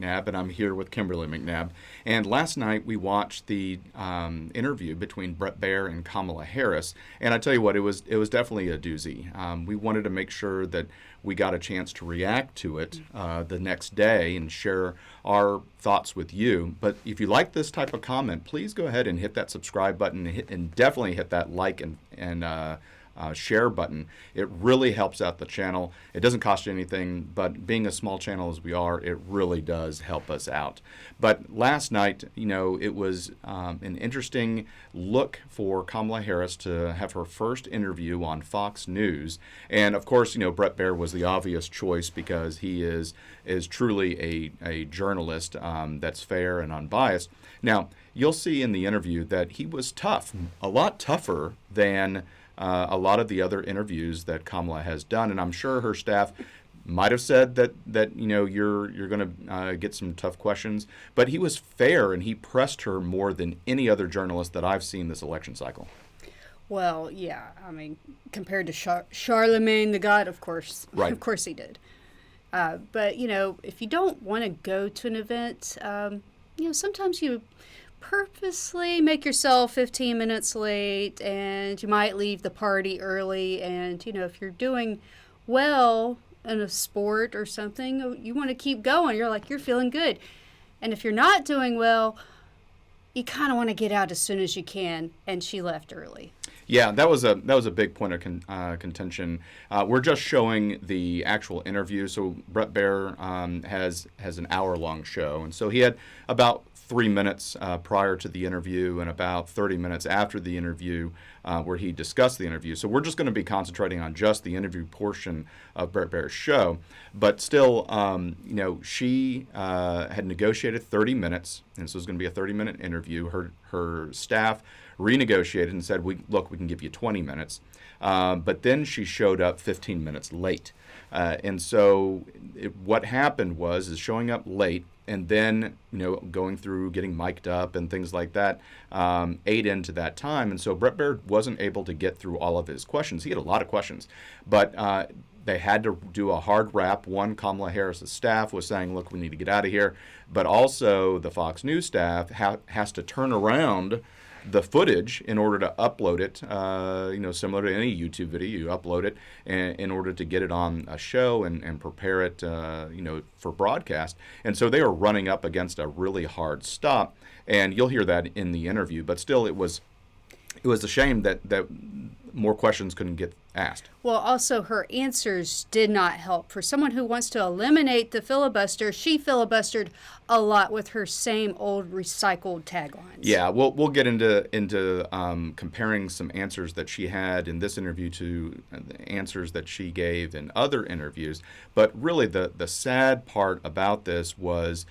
McNabb, and I'm here with Kimberly McNabb. And last night we watched the interview between Bret Baier and Kamala Harris, and I tell you what, it was definitely a doozy. We wanted to make sure that we got a chance to react to it the next day and share our thoughts with you. But if you like this type of comment, please go ahead and hit that subscribe button and definitely hit that like and share button. It really helps out the channel. It doesn't cost you anything, but being a small channel as we are, it really does help us out. But last night, it was an interesting look for Kamala Harris to have her first interview on Fox News. And of course, Bret Baier was the obvious choice because he is truly a journalist that's fair and unbiased. Now, you'll see in the interview that he was tough, a lot tougher than a lot of the other interviews that Kamala has done, and I'm sure her staff might have said that you're going to get some tough questions, but he was fair and he pressed her more than any other journalist that I've seen this election cycle. Well, yeah, I mean, compared to Charlemagne the God, of course, right. Of course he did. But if you don't want to go to an event, sometimes you purposely make yourself 15 minutes late, and you might leave the party early, and if you're doing well in a sport or something, you want to keep going. You're feeling good. And if you're not doing well, you kind of want to get out as soon as you can, and she left early. Yeah, that was a big point of contention. We're just showing the actual interview. So Bret Baier has an hour-long show, and so he had about 3 minutes prior to the interview and about 30 minutes after the interview where he discussed the interview. So we're just going to be concentrating on just the interview portion of Bret Baier's show. But still, she had negotiated 30 minutes, and so it was going to be a 30-minute interview. Her staff renegotiated and said, we can give you 20 minutes. But then she showed up 15 minutes late. And so what happened is showing up late and then, going through getting mic'd up and things like that ate into that time. And so Bret Baier wasn't able to get through all of his questions. He had a lot of questions, but they had to do a hard wrap. One, Kamala Harris's staff was saying, look, we need to get out of here. But also the Fox News staff has to turn around the footage in order to upload it, similar to any YouTube video, you upload it in order to get it on a show and prepare it, for broadcast. And so they were running up against a really hard stop, and you'll hear that in the interview. But still, it was a shame that more questions couldn't get asked. Well, also her answers did not help. For someone who wants to eliminate the filibuster, she filibustered a lot with her same old recycled taglines. Yeah, we'll get into comparing some answers that she had in this interview to the answers that she gave in other interviews. But really, the sad part about this was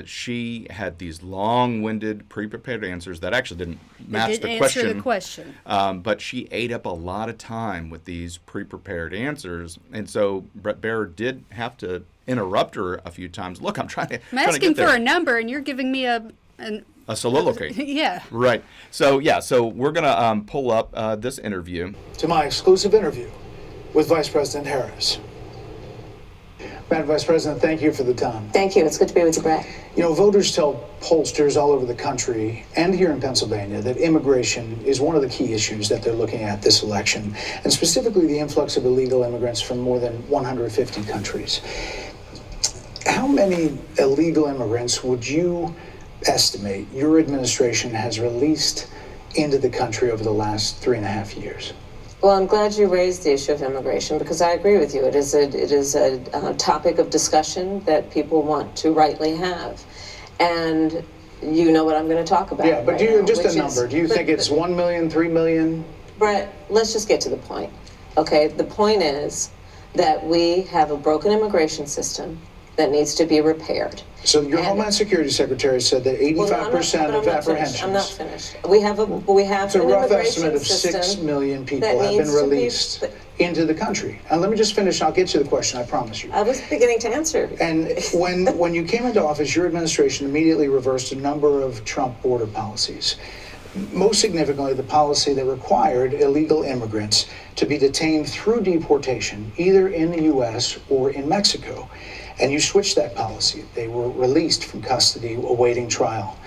she had these long-winded, pre-prepared answers that actually didn't match the question. Answer the question. But she ate up a lot of time with these pre-prepared answers, and so Bret Baier did have to interrupt her a few times. Look, I'm asking for a number, and you're giving me a soliloquy. Yeah. Right. So we're gonna pull up this interview. To my exclusive interview with Vice President Harris. Madam Vice President, thank you for the time. Thank you. It's good to be with you, Bret. Voters tell pollsters all over the country and here in Pennsylvania that immigration is one of the key issues that they're looking at this election, and specifically the influx of illegal immigrants from more than 150 countries. How many illegal immigrants would you estimate your administration has released into the country over the last 3.5 years? Well, I'm glad you raised the issue of immigration because I agree with you. It is a topic of discussion that people want to rightly have. And you know what I'm going to talk about. Yeah, but number. Do you think it's 1 million, 3 million? Bret, let's just get to the point. Okay, the point is that we have a broken immigration system that needs to be repaired. So your Homeland Security Secretary said that 85% of apprehensions. I'm not finished. We have it's a an rough immigration estimate of 6 million people have been released into the country. And let me just finish. I'll get to the question. I promise you. I was beginning to answer. And when you came into office, your administration immediately reversed a number of Trump border policies. Most significantly, the policy that required illegal immigrants to be detained through deportation, either in the U.S. or in Mexico. and you switched that policy. They were released from custody awaiting trial.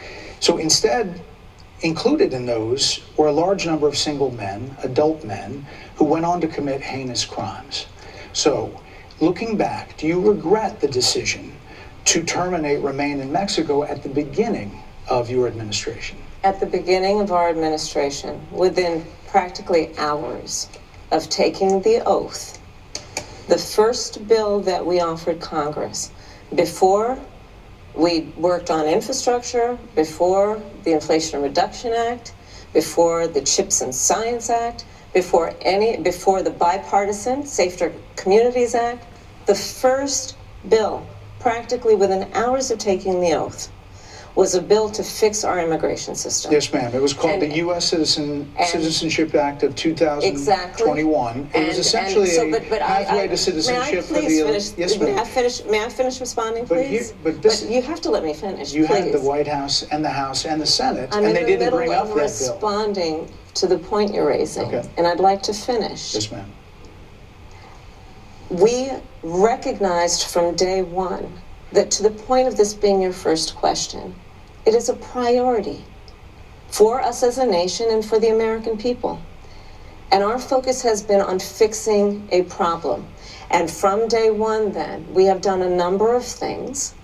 So instead, included in those were a large number of single men, adult men, who went on to commit heinous crimes. So, looking back, do you regret the decision to terminate Remain in Mexico at the beginning of your administration? At the beginning of our administration, within practically hours of taking the oath, the first bill that we offered Congress, before we worked on infrastructure, before the Inflation Reduction Act, before the Chips and Science Act, before the bipartisan Safer Communities Act, the first bill, practically within hours of taking the oath, was a bill to fix our immigration system. Yes, ma'am. It was called the U.S. Citizenship Act of 2021. Exactly. It was essentially a pathway to citizenship for the... Yes, ma'am. May I finish responding, But please? but this, you have to let me finish, you please. had the White House and the House and the Senate, I'm and they didn't bring up I'm that bill. responding to the point you're raising, Okay. and I'd like to finish. Yes, ma'am. We recognized from day one that, to the point of this being your first question, it is a priority for us as a nation and for the American people. And our focus has been on fixing a problem. And from day one, then, we have done a number of things,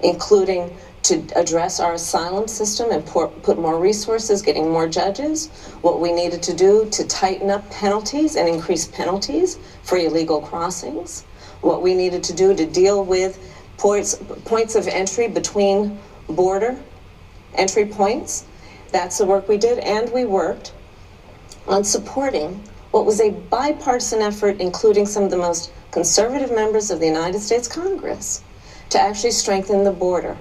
including to address our asylum system and put more resources, getting more judges, what we needed to do to tighten up penalties and increase penalties for illegal crossings, what we needed to do to deal with points of entry between border entry points. That's the work we did, and we worked on supporting what was a bipartisan effort, including some of the most conservative members of the United States Congress, to actually strengthen the border.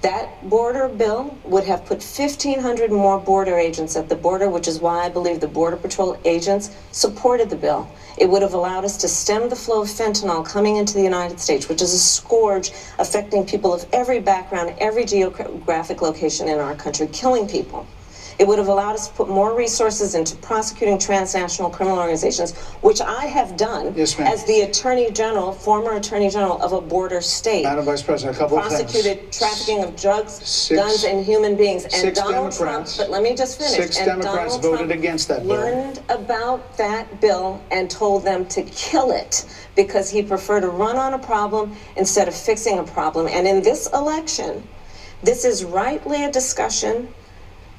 That border bill would have put 1,500 more border agents at the border, which is why I believe the Border Patrol agents supported the bill. It would have allowed us to stem the flow of fentanyl coming into the United States, which is a scourge affecting people of every background, every geographic location in our country, killing people. It would have allowed us to put more resources into prosecuting transnational criminal organizations, which I have done as the Attorney General, former Attorney General of a border state. Madam Vice President, a couple of things. Prosecuted trafficking of drugs, guns, and human beings. And Donald Trump, but let me just finish. Six Democrats voted against that bill. Learned about that bill and told them to kill it because he preferred to run on a problem instead of fixing a problem. And in this election, this is rightly a discussion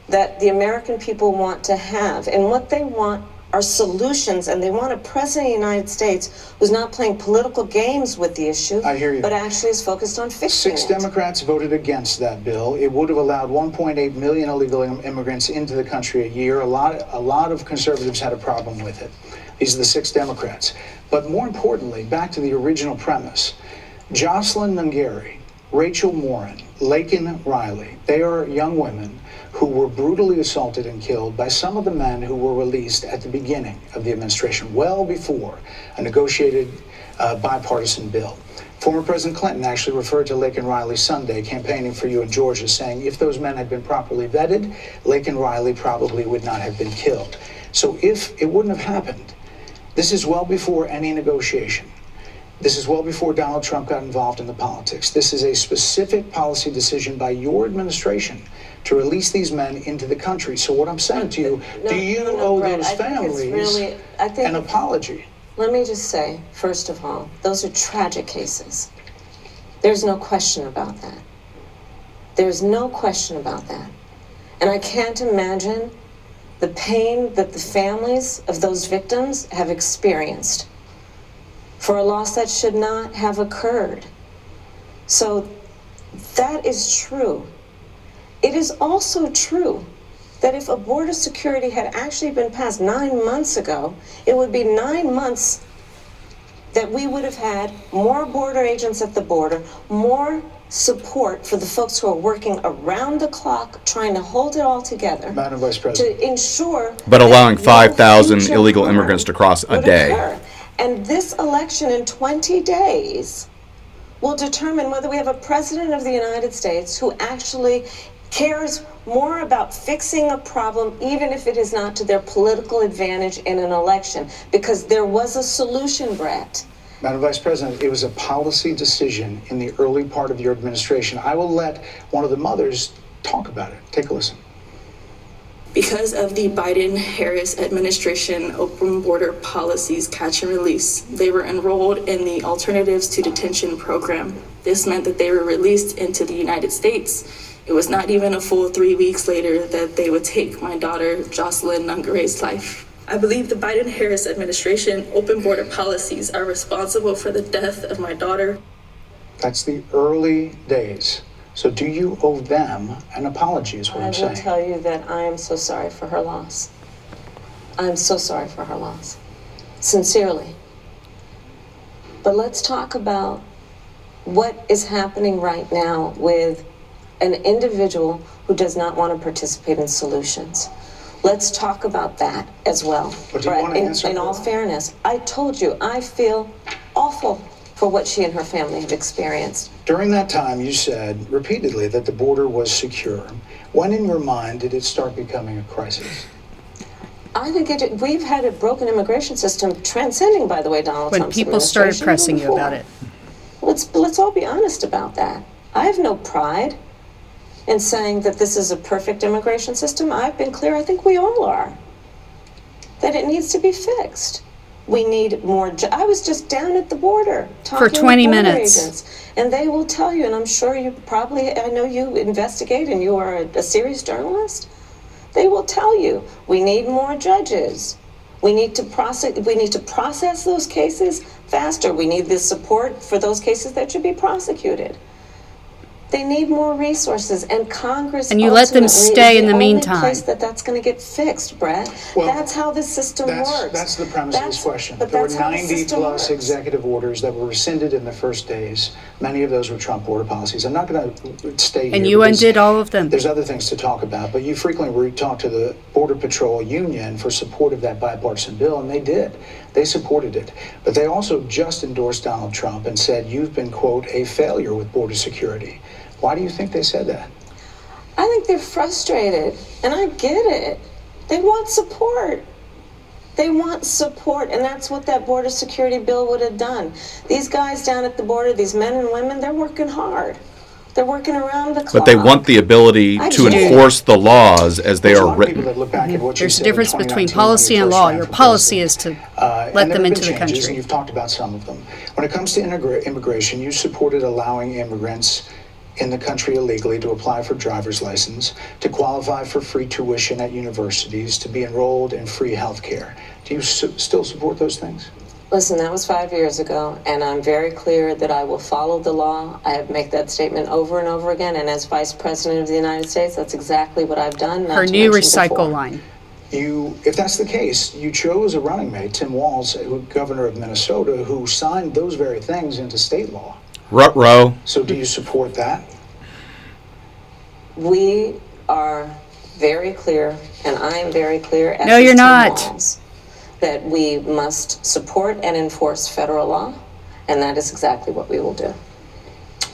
that the American people want to have. And what they want are solutions, and they want a president of the United States who's not playing political games with the issue, I hear you, but actually is focused on fixing it. 6 Democrats voted against that bill. It would have allowed 1.8 million illegal immigrants into the country a year. A lot of conservatives had a problem with it. These are the 6 Democrats. But more importantly, back to the original premise, Jocelyn Nungari, Rachel Morin, Laken Riley, they are young women who were brutally assaulted and killed by some of the men who were released at the beginning of the administration, well before a negotiated bipartisan bill. Former President Clinton actually referred to Laken Riley Sunday campaigning for you in Georgia, saying if those men had been properly vetted, Laken Riley probably would not have been killed. So if it wouldn't have happened, this is well before any negotiation. This is well before Donald Trump got involved in the politics. This is a specific policy decision by your administration to release these men into the country. So what I'm saying to you, do you owe Bret, those families an apology? Let me just say, first of all, those are tragic cases. There's no question about that. There's no question about that. And I can't imagine the pain that the families of those victims have experienced for a loss that should not have occurred. So that is true. It is also true that if a border security had actually been passed 9 months ago, it would be 9 months that we would have had more border agents at the border, more support for the folks who are working around the clock trying to hold it all together. Madam Vice President. To ensure but allowing that 5,000 no illegal harm immigrants to cross a would day. occur. And this election in 20 days will determine whether we have a president of the United States who actually cares more about fixing a problem, even if it is not to their political advantage in an election. Because there was a solution, Bret. Madam Vice President, it was a policy decision in the early part of your administration. I will let one of the mothers talk about it. Take a listen. Because of the Biden-Harris administration open border policies catch and release, they were enrolled in the Alternatives to Detention program. This meant that they were released into the United States. It was not even a full 3 weeks later that they would take my daughter, Jocelyn Nungare's life. I believe the Biden-Harris administration open border policies are responsible for the death of my daughter. That's the early days. So do you owe them an apology is what I'm saying. I will tell you that I am so sorry for her loss. I'm so sorry for her loss. Sincerely. But let's talk about what is happening right now with an individual who does not want to participate in solutions. Let's talk about that as well. But do you want to answer in all fairness, I told you I feel awful for what she and her family have experienced. During that time, you said repeatedly that the border was secure. When in your mind did it start becoming a crisis? I think we've had a broken immigration system transcending, by the way, Donald Trump's When people started administration pressing you before. about it. Let's all be honest about that. I have no pride in saying that this is a perfect immigration system. I've been clear, I think we all are, that it needs to be fixed. We need more. I was just down at the border talking For 20 with border minutes. agents, and they will tell you, and I'm sure you probably, I know you investigate and you are a serious journalist. They will tell you we need more judges. We need to process those cases faster. We need the support for those cases that should be prosecuted. They need more resources, and Congress. And you let them ultimately stay is in the only meantime. place that's going to get fixed, Brett. Well, that's how this system works. That's the premise of this question. But There were that's how the 90 system plus works. executive orders that were rescinded in the first days. Many of those were Trump border policies. I'm not going to stay here. And you because undid all of them. There's other things to talk about, but you frequently talk to the Border Patrol Union for support of that bipartisan bill, and they did. They supported it. But they also just endorsed Donald Trump and said, you've been, quote, a failure with border security. Why do you think they said that? I think they're frustrated, and I get it. They want support. They want support, and that's what that border security bill would have done. These guys down at the border, these men and women, they're working hard. They're working around the clock. But they want the ability I to get it. enforce the laws as they There's a are lot of people written. that look back at what you There's a said in difference between 2019 when policy you and first law. ran Your for policy president. is to And let there them have into been the changes, country. And you've talked about some of them. When it comes to immigration, you supported allowing immigrants in the country illegally to apply for driver's license, to qualify for free tuition at universities, to be enrolled in free health care. Do you still support those things? Listen, that was 5 years ago, and I'm very clear that I will follow the law. I have made that statement over and over again, and as Vice President of the United States, that's exactly what I've done. Her new recycle line. If that's the case, you chose a running mate, Tim Walz, governor of Minnesota, who signed those very things into state law. Ruh-roh. So do you support that? We are very clear, and I am very clear, as No, is you're Tim not. Walz, that we must support and enforce federal law, and that is exactly what we will do.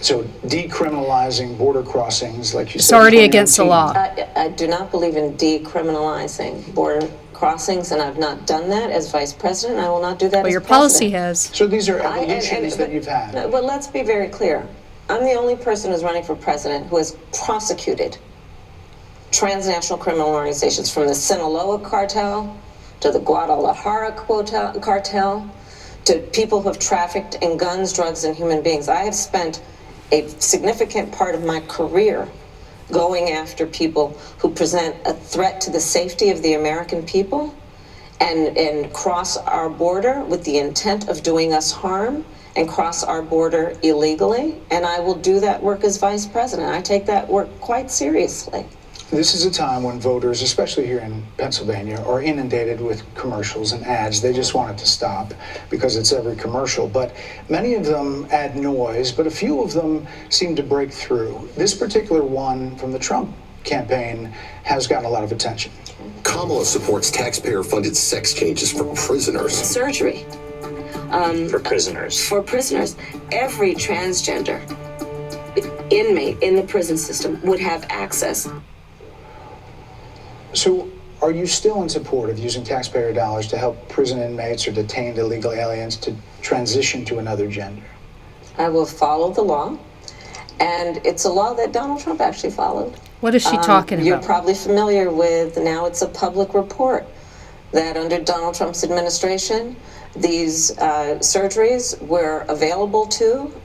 So decriminalizing border crossings, like you It's said. in already against the 2019. law. I do not believe in decriminalizing border crossings, and I've not done that as Vice President. I will not do that Well, as your President. policy has. So these are I- and- evolutions that you've had. No, but let's be very clear. I'm the only person who's running for president who has prosecuted transnational criminal organizations, from the Sinaloa cartel to the Guadalajara cartel to people who have trafficked in guns, drugs, and human beings. I have spent a significant part of my career going after people who present a threat to the safety of the American people and cross our border with the intent of doing us harm and cross our border illegally. And I will do that work as Vice President. I take that work quite seriously. This is a time when voters, especially here in Pennsylvania, are inundated with commercials and ads. They just want it to stop because it's every commercial. But many of them add noise, but a few of them seem to break through. This particular one from the Trump campaign has gotten a lot of attention. Kamala supports taxpayer-funded sex changes for prisoners. Surgery. For prisoners. For prisoners. Every transgender inmate in the prison system would have access. So Are you still in support of using taxpayer dollars to help prison inmates or detained illegal aliens to transition to another gender? I will follow the law, and it's a law that Donald Trump actually followed. What is she talking about? You're probably familiar with, now it's a public report, that under Donald Trump's administration, these surgeries were available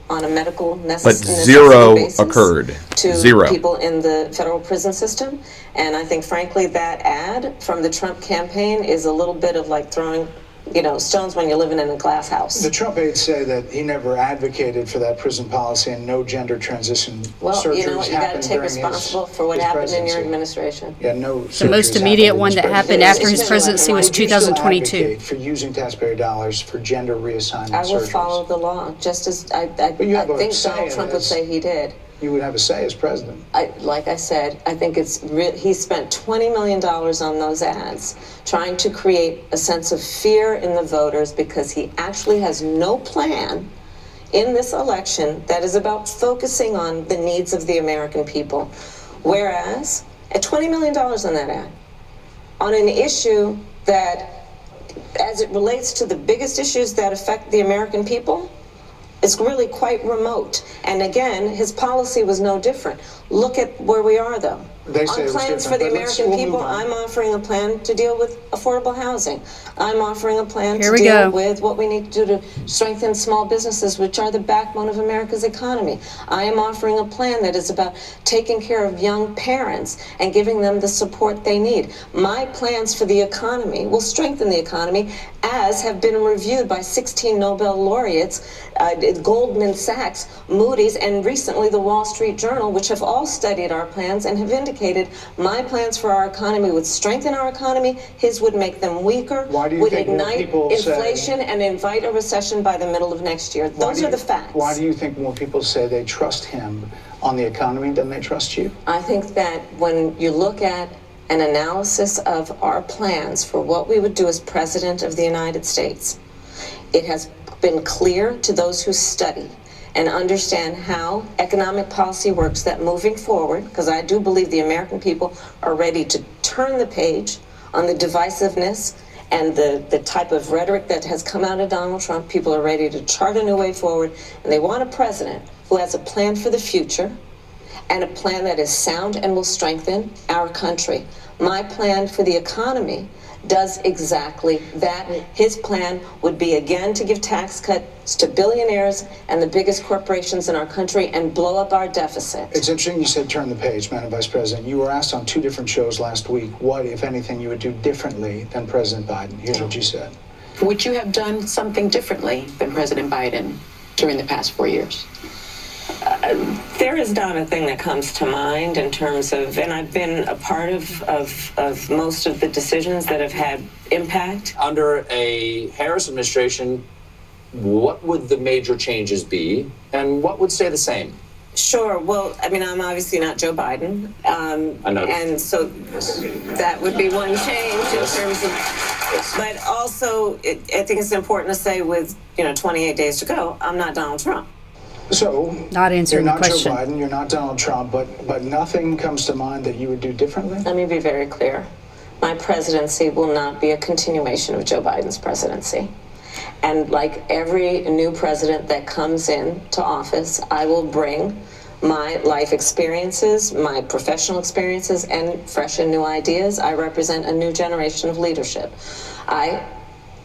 on a medical necessity But zero basis occurred. to Zero. people in the federal prison system. And I think, frankly, that ad from the Trump campaign is a little bit of like throwing, stones when you're living in a glass house. The Trump aides say that he never advocated for that prison policy and no gender transition surgeries You know what? You got to happened take during responsible for what happened in your administration. Yeah, no. The most immediate one that happened after his presidency was Would you still 2022. advocate for using taxpayer dollars for gender reassignment I will surgeries? follow the law, just as I you have a think say Donald in Trump would this. say he did. You would have a say as president. Like I said, I think he spent $20 million on those ads, trying to create a sense of fear in the voters because he actually has no plan in this election that is about focusing on the needs of the American people. Whereas, at $20 million on that ad, on an issue that, as it relates to the biggest issues that affect the American people, it's really quite remote. And again, his policy was no different. Look at where we are, though. They say On it was plans for different, the but American we'll people, move on. I'm offering a plan to deal with affordable housing. I'm offering a plan Here to we deal go. with what we need to do to strengthen small businesses, which are the backbone of America's economy. I am offering a plan that is about taking care of young parents and giving them the support they need. My plans for the economy will strengthen the economy, as have been reviewed by 16 Nobel laureates, Goldman Sachs, Moody's, and recently the Wall Street Journal, which have all studied our plans and have indicated my plans for our economy would strengthen our economy, his would make them weaker, Why do you would think more ignite people say- inflation and invite a recession by the middle of next year. Those are the facts. Why do you think more people say they trust him on the economy than they trust you? I think that when you look at an analysis of our plans for what we would do as President of the United States, it has been clear to those who study and understand how economic policy works that moving forward, because I do believe the American people are ready to turn the page on the divisiveness and the type of rhetoric that has come out of Donald Trump. People are ready to chart a new way forward, and they want a president who has a plan for the future and a plan that is sound and will strengthen our country. My plan for the economy does exactly that. His plan would be, again, to give tax cuts to billionaires and the biggest corporations in our country and blow up our deficit. It's interesting you said turn the page, Madam Vice President. You were asked on 2 different shows last week what, if anything, you would do differently than President Biden. Here's what you said. Would you have done something differently than President Biden during the past 4 years? There is not a thing that comes to mind in terms of, and I've been a part of most of the decisions that have had impact. Under a Harris administration, what would the major changes be, and what would stay the same? Sure. Well, I mean, I'm obviously not Joe Biden. I know. And so that would be one change in terms of, but also I think it's important to say with, 28 days to go, I'm not Donald Trump. So, Not answering you're the not question. Joe Biden, you're not Donald Trump, but nothing comes to mind that you would do differently? Let me be very clear. My presidency will not be a continuation of Joe Biden's presidency. And like every new president that comes in to office, I will bring my life experiences, my professional experiences, and fresh and new ideas. I represent a new generation of leadership. I,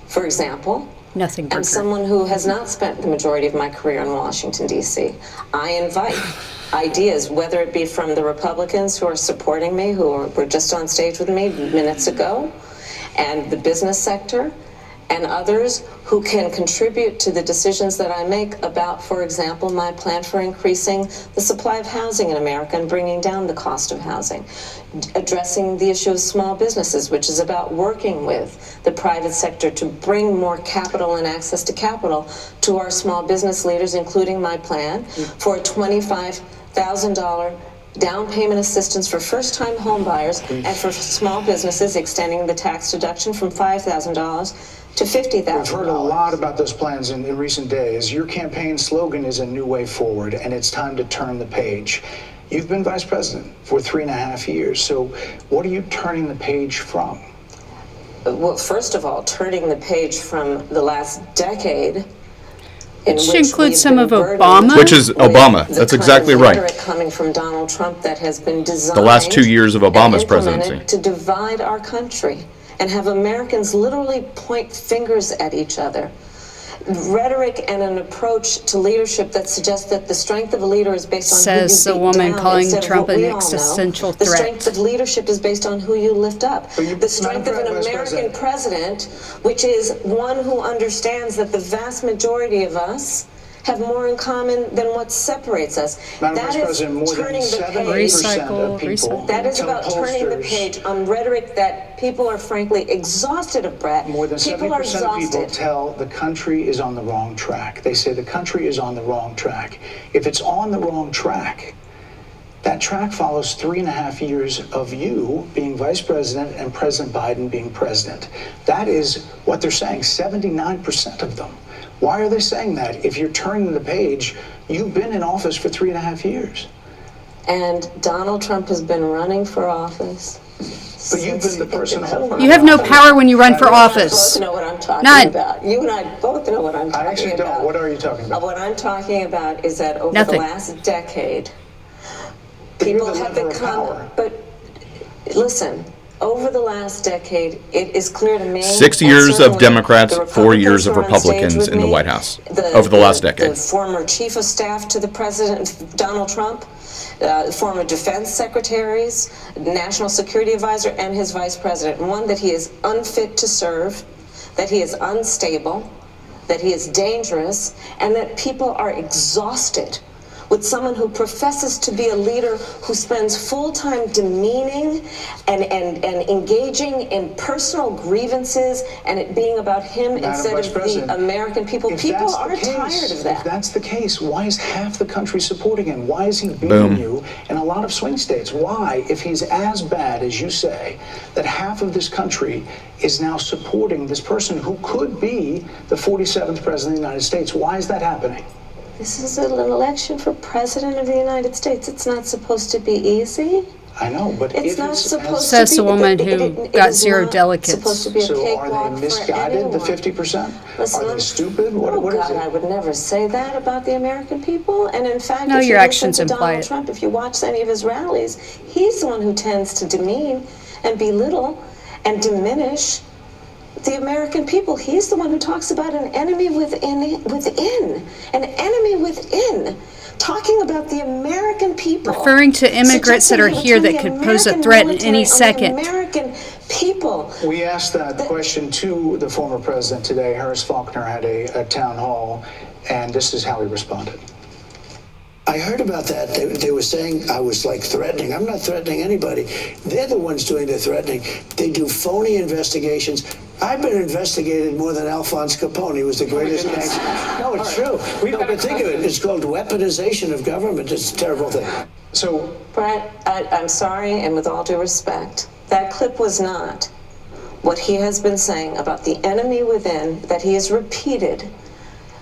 for example, Nothing I'm burger. someone who has not spent the majority of my career in Washington, D.C. I invite ideas, whether it be from the Republicans who are supporting me, who were just on stage with me minutes ago, and the business sector, and others who can contribute to the decisions that I make about, for example, my plan for increasing the supply of housing in America and bringing down the cost of housing, addressing the issue of small businesses, which is about working with the private sector to bring more capital and access to capital to our small business leaders, including my plan for a $25,000 down payment assistance for first-time home buyers and for small businesses, extending the tax deduction from $5,000 to $50,000. We've heard a lot about those plans in recent days. Your campaign slogan is a new way forward, and it's time to turn the page. You've been vice president for 3.5 years. So what are you turning the page from? Well, first of all, turning the page from the last decade, Which includes some of Obama. Which is Obama. That's exactly right. Coming from Donald Trump that has been designed the last 2 years of Obama's presidency to divide our country and have Americans literally point fingers at each other. Rhetoric and an approach to leadership that suggests that the strength of a leader is based on says who you the beat woman down calling instead of Trump what an we all know. existential The threat. strength of leadership is based on who you lift up. The strength of an Vice American President. president, which is one who understands that the vast majority of us have more in common than what separates us. Madam That Vice is President, more than turning the 70% page. of people That is tell about turning the pollsters- page on rhetoric that people are frankly exhausted of, Brett. More than People are 70% of people exhausted. tell the country is on the wrong track. They say the country is on the wrong track. If it's on the wrong track, that track follows 3.5 years of you being vice president and President Biden being president. That is what they're saying, 79% of them. Why are they saying that? If you're turning the page, you've been in office for 3.5 years. And Donald Trump has been running for office. But you've been the person holding You have no power when you run for You office. both know what I'm talking None. about. You and I both know what I'm talking I actually about. don't. What are you talking about? What I'm talking about is that over Nothing. the last decade, But you're people the have lever of become. power. But listen, over the last decade, it is clear to me. 6 and years of certainly Democrats, the 4 years of Republicans who are on Republicans stage in the with White me, House over the last decade. The former chief of staff to the president, Donald Trump, former defense secretaries, national security advisor, and his vice president. One, that he is unfit to serve, that he is unstable, that he is dangerous, and that people are exhausted with someone who professes to be a leader who spends full time demeaning and engaging in personal grievances and it being about him Madam instead Vice of President, the American people. if People that's the are case, tired of that. If that's the case, why is half the country supporting him? Why is he beating Boom. you in a lot of swing states? Why, if he's as bad as you say, that half of this country is now supporting this person who could be the 47th president of the United States? Why is that happening? This is an election for president of the United States. It's not supposed to be easy. I know, but It's if not it's supposed as, Says to be. the woman it who is got not zero delegates. Supposed to be a so cakewalk are they misguided, for the anyone. 50%? Listen, Are they stupid? What oh is God, it? I would never say that about the American people. And in fact, No, if your you actions listen to imply Donald it. Trump, if you watch any of his rallies, he's the one who tends to demean and belittle and diminish the American people. He's the one who talks about an enemy within, an enemy within. Talking about the American people. Referring to immigrants that are Suggesting here he that would could turn pose a the threat at military any on the second. American people. We asked that question to the former president today. Harris Faulkner had a town hall, and this is how he responded. I heard about that. They were saying I was like threatening. I'm not threatening anybody. They're the ones doing the threatening. They do phony investigations. I've been investigated more than Alphonse Capone. He was the greatest gangster. No, it's true. No, but think of it. It's called weaponization of government. It's a terrible thing. So, Brett, I'm sorry, and with all due respect, that clip was not what he has been saying about the enemy within that he has repeated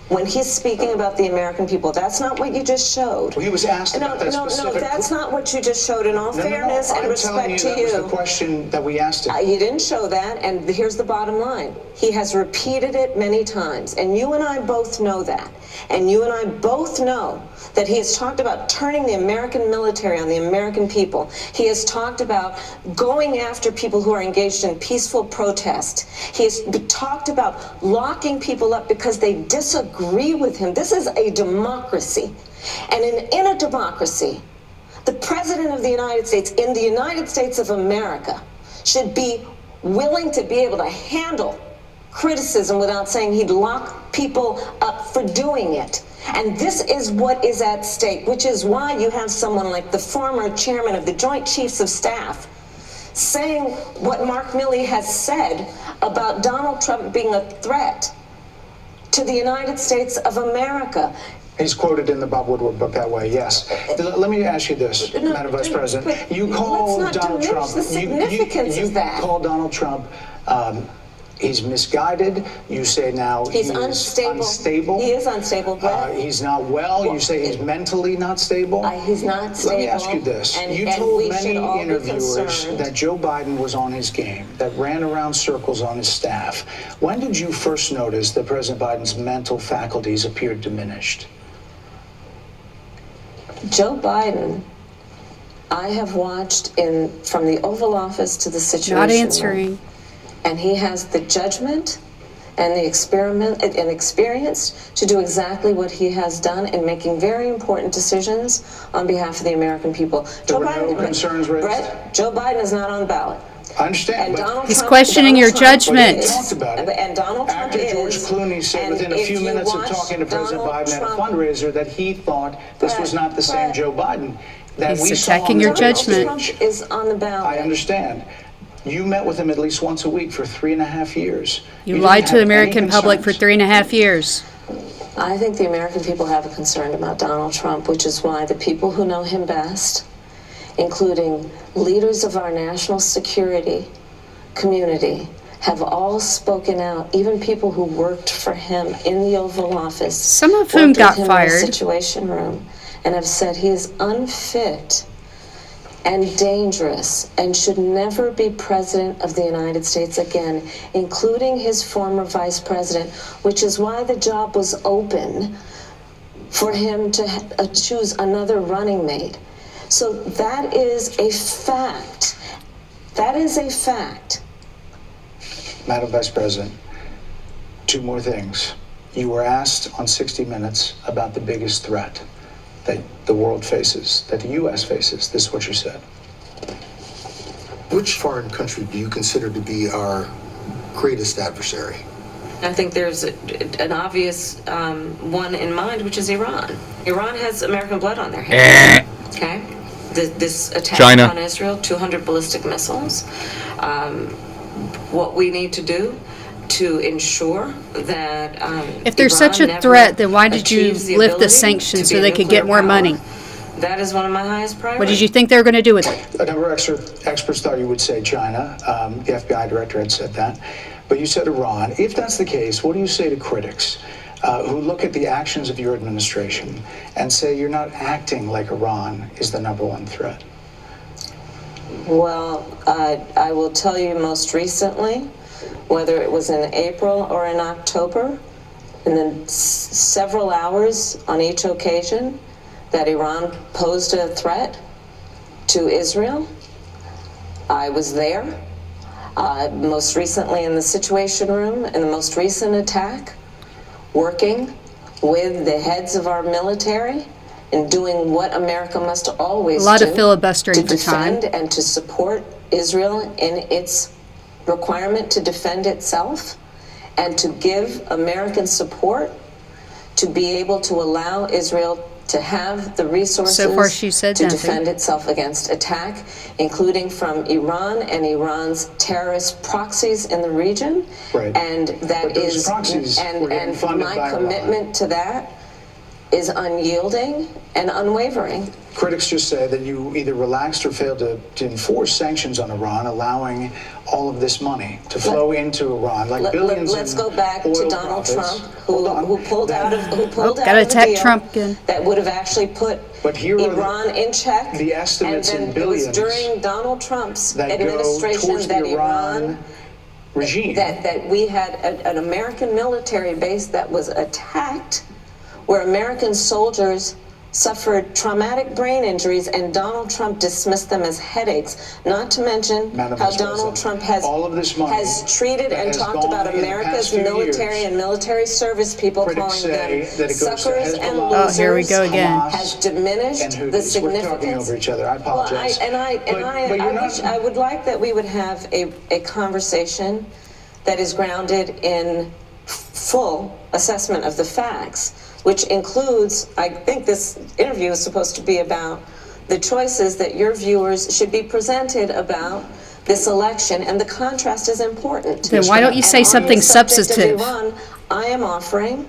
when he's speaking about the American people. That's not what you just showed. well, he was asked about that specific... No, that's not what you just showed. In all fairness and I'm telling respect you, to that was you. the question that we asked him. You didn't show that, and here's the bottom line. He has repeated it many times, and you and I both know that. And you and I both know that he has talked about turning the American military on the American people. He has talked about going after people who are engaged in peaceful protest. He has talked about locking people up because they disagree with him. This is a democracy. And in a democracy, the President of the United States, in the United States of America, should be willing to be able to handle criticism without saying he'd lock people up for doing it. And this is what is at stake, which is why you have someone like the former chairman of the Joint Chiefs of Staff saying what Mark Milley has said about Donald Trump being a threat to the United States of America. He's quoted in the Bob Woodward book that way, yes. Let me ask you this, Madam Vice President. You call Donald Trump... The significance of that. You call Donald Trump he's misguided. You say now He's he unstable. is unstable. He is unstable, Brett. He's not well. You say he's mentally not stable. He's not stable. Let me ask you this. You told many interviewers that Joe Biden was on his game, that ran around circles on his staff. When did you first notice that President Biden's mental faculties appeared diminished? Joe Biden, I have watched from the Oval Office to the Situation Not answering. Room, and he has the judgment and the experience to do exactly what he has done in making very important decisions on behalf of the American people. There were no concerns raised? Brett, Joe Biden is not on the ballot. I understand. And He's questioning your judgment. Talked about it. And Donald Trump After George Clooney said within a few minutes of talking to President Biden at a fundraiser that he thought this was not the same Joe Biden. That He's we saw attacking on your the judgment. Trump is on the ballot. I understand. You met with him at least once a week for 3.5 years. You lied to the American public for 3.5 years. I think the American people have a concern about Donald Trump, which is why the people who know him best, including leaders of our national security community, have all spoken out, even people who worked for him in the Oval Office. Some of whom got fired. In the Situation Room, and have said he is unfit and dangerous and should never be president of the United States again, including his former vice president, which is why the job was open for him to choose another running mate. So that is a fact. That is a fact. Madam Vice President, two more things. You were asked on 60 Minutes about the biggest threat that the world faces, that the U.S. faces. This is what you said. Which foreign country do you consider to be our greatest adversary? I think there's an obvious one in mind, which is Iran. Iran has American blood on their hands. Okay? This attack China. on Israel, 200 ballistic missiles. What we need to do to ensure that If there's Iran such a never threat, then why did you achieves the lift the ability sanctions to so be they a could get more nuclear money? power? That is one of my highest priorities. What did you think they were going to do with it? A number of experts thought you would say China. The FBI director had said that. But you said Iran. If that's the case, what do you say to critics who look at the actions of your administration and say you're not acting like Iran is the #1 threat? Well, I will tell you most recently, whether it was in April or in October, in the several hours on each occasion that Iran posed a threat to Israel, I was there. Most recently in the Situation Room, in the most recent attack, working with the heads of our military and doing what America must always do. A lot of filibustering to for time. defend and to support Israel in its requirement to defend itself, and to give American support to be able to allow Israel to have the resources So far she said to nothing. defend itself against attack, including from Iran and Iran's terrorist proxies in the region. Right. And that But those is, proxies were getting and funded by my Iran. commitment to that is unyielding and unwavering. Critics just say that you either relaxed or failed to enforce sanctions on Iran, allowing all of this money to flow into Iran, like billions. Let's go back oil to Donald profits. Trump, who pulled out of gotta the attack deal Trump again. that would have actually put But here are Iran in check. the estimates and then in billions it was during Donald Trump's that go administration towards that the Iran regime. that we had an American military base that was attacked, where American soldiers suffered traumatic brain injuries, and Donald Trump dismissed them as headaches, not to mention Madam how Vice Donald President, Trump has all of this money has treated that and has talked gone about in the past America's few military years. and military service people, Critics calling say them that it goes to suckers and Hezbollah, losers. Oh, here we go again. Hamas, Has diminished and the Houthis. We're significance. talking over each other. I apologize. I would like that we would have a conversation that is grounded in full assessment of the facts, which includes, I think this interview is supposed to be about the choices that your viewers should be presented about this election, and the contrast is important. Then why don't you say And on something the subject of substantive? Iran, I am offering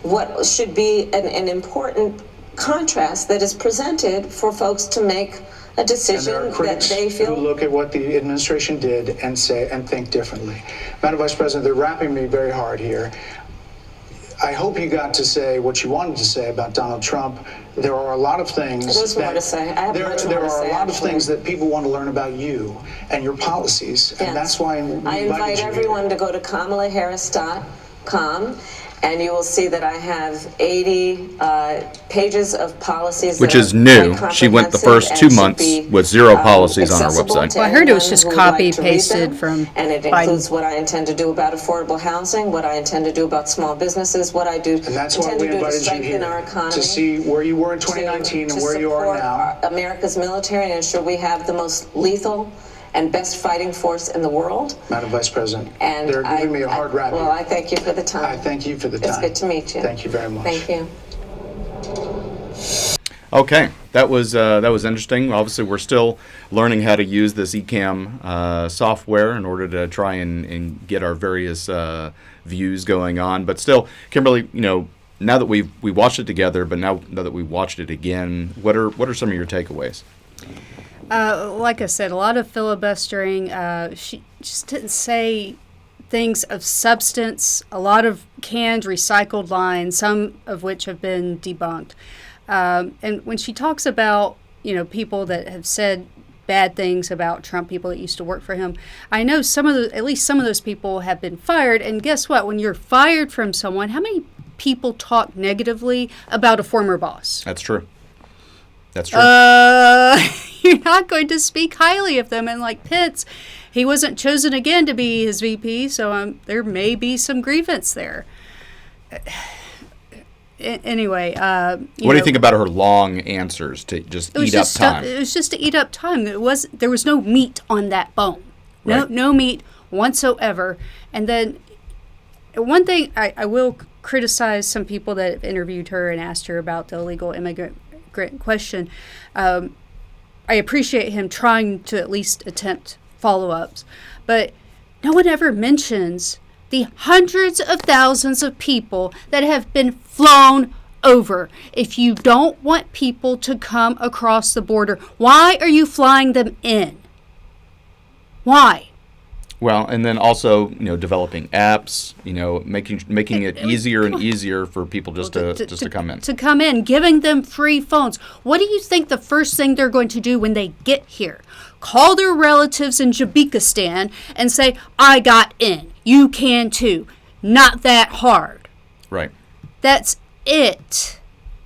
what should be an important contrast that is presented for folks to make a decision And there are critics that they feel. who look at what the administration did and say and think differently. Madam Vice President, they're wrapping me very hard here. I hope you got to say what you wanted to say about Donald Trump. There are a lot of things There's more to say. I have much more there to are say, a lot actually. of things that people want to learn about you and your policies, and Yes. that's why I invite everyone to go to KamalaHarris.com, and you will see that I have 80 pages of policies. Which that is are new. quite She went the comprehensive first 2 and should months be, with 0 policies on her accessible website. to Well, I heard it was anyone just who would like to read copy-pasted them. from And it Biden. includes what I intend to do about affordable housing, what I intend to do about small businesses, what I do And that's why intend we to do to invited you strengthen our here, economy. to see where you were in 2019 and where you are now. Support America's military and ensure we have the most lethal and best fighting force in the world. Madam Vice President, And they're giving me a hard rap well, here. I thank you for the time. I thank you for the time. It's good to meet you. Thank you very much. Thank you. Okay, that was interesting. Obviously, we're still learning how to use this eCam software in order to try and get our various views going on. But still, Kimberly, now that we watched it together, but now that we watched it again, what are some of your takeaways? Like I said, a lot of filibustering. She just didn't say things of substance. A lot of canned, recycled lines, some of which have been debunked. And when she talks about, people that have said bad things about Trump, people that used to work for him, I know at least some of those people have been fired. And guess what? When you're fired from someone, how many people talk negatively about a former boss? That's true. That's true. You're not going to speak highly of them. And like Pitts, he wasn't chosen again to be his VP, so there may be some grievance there. Anyway, what do you think about her long answers to just eat up time? It was just to eat up time. There was no meat on that bone. Right. No meat whatsoever. And then one thing I will criticize some people that have interviewed her and asked her about the illegal immigrant question. I appreciate him trying to at least attempt follow-ups, but no one ever mentions the hundreds of thousands of people that have been flown over. If you don't want people to come across the border, why are you flying them in? Why? Well, and then also, developing apps, making it easier and easier for people just to come in. To come in, giving them free phones. What do you think the first thing they're going to do when they get here? Call their relatives in Uzbekistan and say, I got in. You can too. Not that hard. Right. That's it.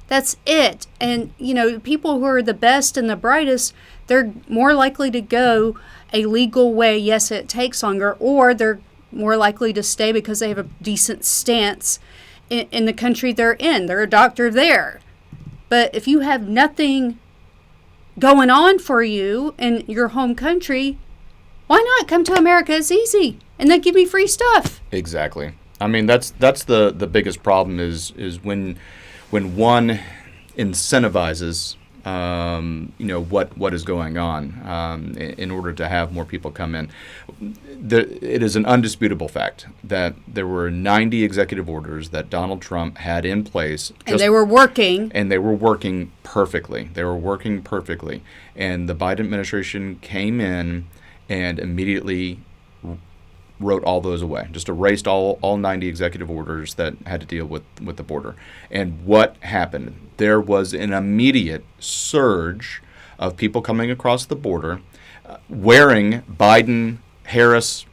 That's it. And, people who are the best and the brightest, they're more likely to go a legal way. Yes, it takes longer, or they're more likely to stay because they have a decent stance in the country they're in. They're a doctor there. But if you have nothing going on for you in your home country, why not come to America? It's easy. And then give me free stuff. Exactly. I mean, that's the biggest problem is when one incentivizes what is going on in order to have more people come in. It is an undisputable fact that there were 90 executive orders that Donald Trump had in place. And they were working. And they were working perfectly. And the Biden administration came in and immediately wrote all those away, just erased all 90 executive orders that had to deal with the border. And what happened? There was an immediate surge of people coming across the border wearing Biden-Harris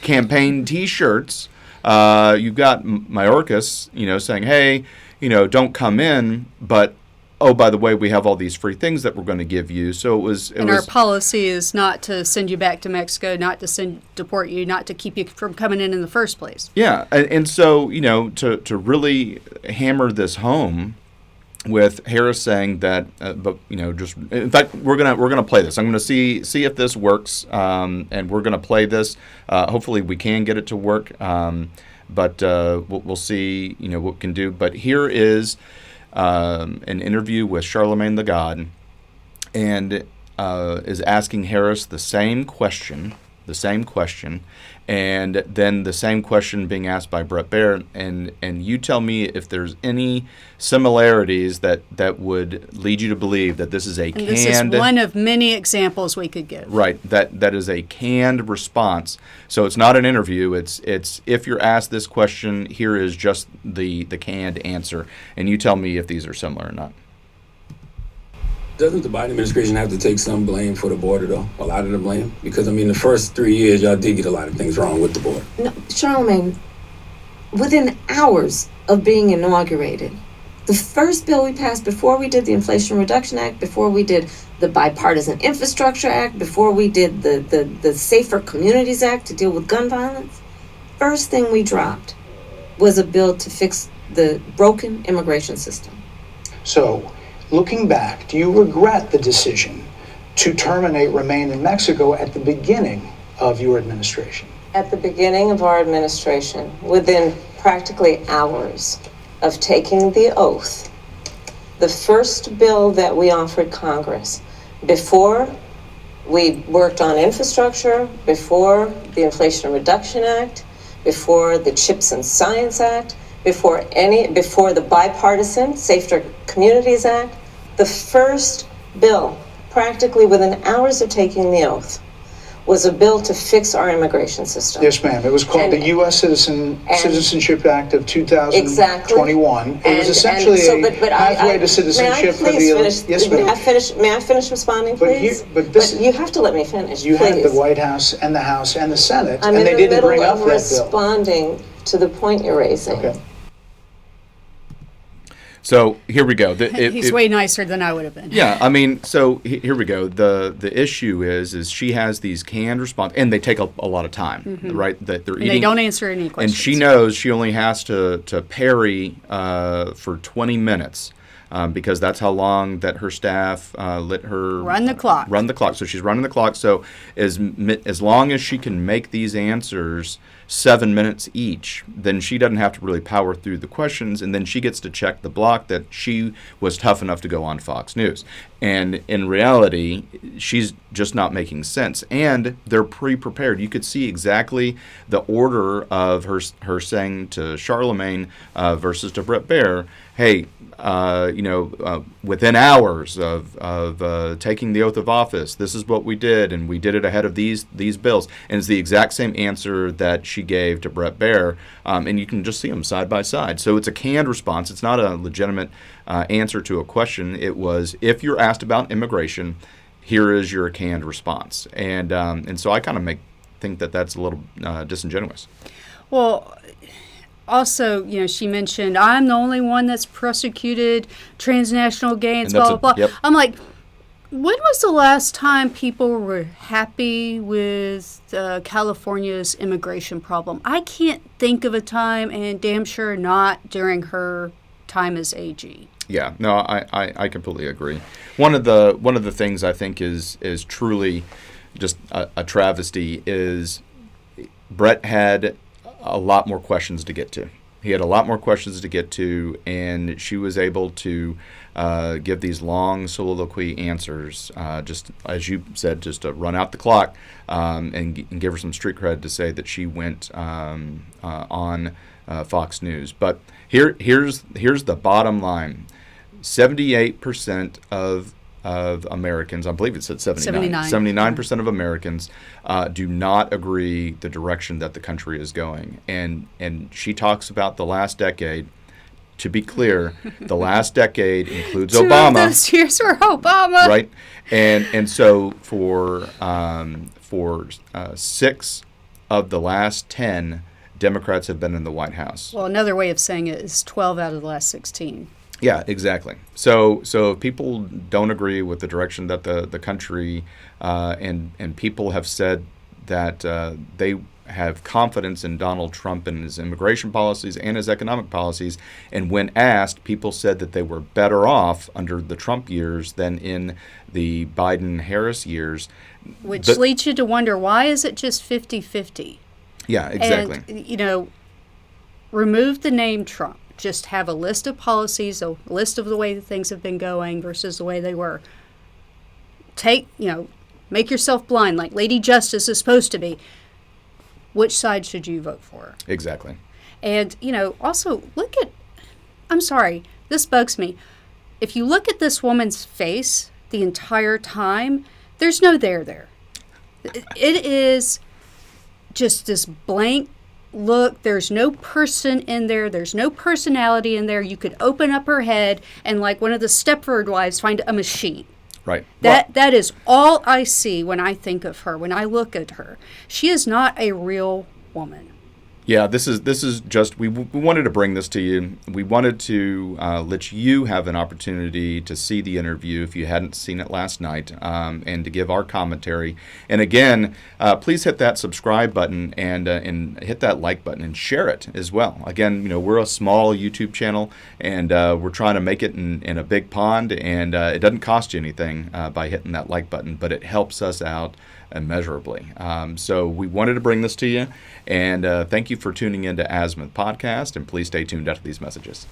campaign T-shirts. You've got Mayorkas, saying, hey, don't come in, but oh, by the way, we have all these free things that we're going to give you. So it was. Our policy is not to send you back to Mexico, not to deport you, not to keep you from coming in the first place. Yeah, and so to really hammer this home, with Harris saying that, just in fact, we're gonna play this. I'm gonna see if this works, and we're gonna play this. Hopefully, we can get it to work, but we'll see. What we can do. But here is an interview with Charlemagne the God, and is asking Harris the same question the same question, and then the same question being asked by Bret Baier, and you tell me if there's any similarities that would lead you to believe that this is a canned. This is one of many examples we could give. Right, that is a canned response. So it's not an interview. It's if you're asked this question, here is just the canned answer, and you tell me if these are similar or not. Doesn't the Biden administration have to take some blame for the border, though? A lot of the blame? Because, I mean, the first 3 years, y'all did get a lot of things wrong with the border. No, Charlemagne, within hours of being inaugurated, the first bill we passed before we did the Inflation Reduction Act, before we did the Bipartisan Infrastructure Act, before we did the Safer Communities Act to deal with gun violence, first thing we dropped was a bill to fix the broken immigration system. So, looking back, do you regret the decision to terminate Remain in Mexico at the beginning of your administration? At the beginning of our administration, within practically hours of taking the oath, the first bill that we offered Congress, before we worked on infrastructure, before the Inflation Reduction Act, before the CHIPS and Science Act, before the Bipartisan Safer Communities Act, the first bill, practically within hours of taking the oath, was a bill to fix our immigration system. Yes, ma'am. It was called the U.S. Citizenship Act of 2021. Exactly. It was essentially a pathway to citizenship for the... Yes, ma'am. May I finish responding, please? But you have to let me finish, You please. had the White House and the House and the Senate, I'm and they didn't bring up that bill. I'm in the middle of responding to the point you're raising. Okay. So here we go. He's way nicer than I would have been. Yeah, I mean, so here we go. The issue is she has these canned response, and they take a lot of time, right? That they're eating, they don't answer any questions. and she knows she only has to parry for 20 minutes. Because that's how long that her staff let her run the clock. Run the clock. So she's running the clock. So as long as she can make these answers 7 minutes each, then she doesn't have to really power through the questions, and then she gets to check the block that she was tough enough to go on Fox News. And in reality, she's just not making sense. And they're pre-prepared. You could see exactly the order of her saying to Charlemagne versus to Bret Baier, hey, within hours of taking the oath of office, this is what we did, and we did it ahead of these bills. And it's the exact same answer that she gave to Bret Baier, and you can just see them side by side. So it's a canned response. It's not a legitimate answer to a question. It was, if you're asked about immigration, here is your canned response. And so I kind of think that that's a little disingenuous. Well, also, she mentioned, I'm the only one that's prosecuted transnational gangs, blah, blah, blah. Yep. I'm like, when was the last time people were happy with California's immigration problem? I can't think of a time, and damn sure not during her time as AG. Yeah, no, I completely agree. One of the things I think is truly just a travesty is Bret had a lot more questions to get to. He had a lot more questions to get to, and she was able to give these long soliloquy answers, just as you said, just to run out the clock, and give her some street cred to say that she went on Fox News. But here's the bottom line: 78% of Americans, I believe it said 79% of Americans do not agree the direction that the country is going. And she talks about the last decade. To be clear, the last decade includes Obama. 2 of those years were Obama. Right? And so for 6 of the last 10, Democrats have been in the White House. Well, another way of saying it is 12 out of the last 16. Yeah, exactly. So if people don't agree with the direction that the country and people have said that they have confidence in Donald Trump and his immigration policies and his economic policies, and when asked, people said that they were better off under the Trump years than in the Biden-Harris years. Which leads you to wonder, why is it just 50-50? Yeah, exactly. And, remove the name Trump. Just have a list of policies, a list of the way that things have been going versus the way they were. make yourself blind like Lady Justice is supposed to be, which side should you vote for? Exactly. And, also look at, I'm sorry, this bugs me. If you look at this woman's face the entire time, there's no there. It is just this blank look. There's no person in there. There's no personality in there. You could open up her head and, like one of the Stepford wives, find a machine. Right. That is all I see when I think of her, when I look at her. She is not a real woman. Yeah, this is just, we wanted to bring this to you. We wanted to let you have an opportunity to see the interview if you hadn't seen it last night, and to give our commentary. And again, please hit that subscribe button and hit that like button and share it as well. Again, we're a small YouTube channel, and we're trying to make it in a big pond, and it doesn't cost you anything by hitting that like button, but it helps us out immeasurably. So we wanted to bring this to you, and thank you for tuning in to Azimuth Podcast, and please stay tuned after these messages.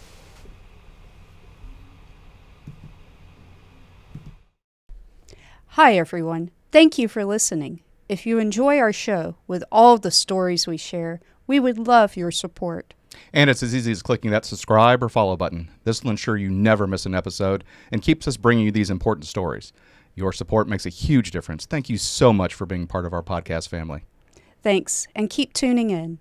Hi, everyone. Thank you for listening. If you enjoy our show with all the stories we share, we would love your support. And it's as easy as clicking that subscribe or follow button. This will ensure you never miss an episode and keeps us bringing you these important stories. Your support makes a huge difference. Thank you so much for being part of our podcast family. Thanks, and keep tuning in.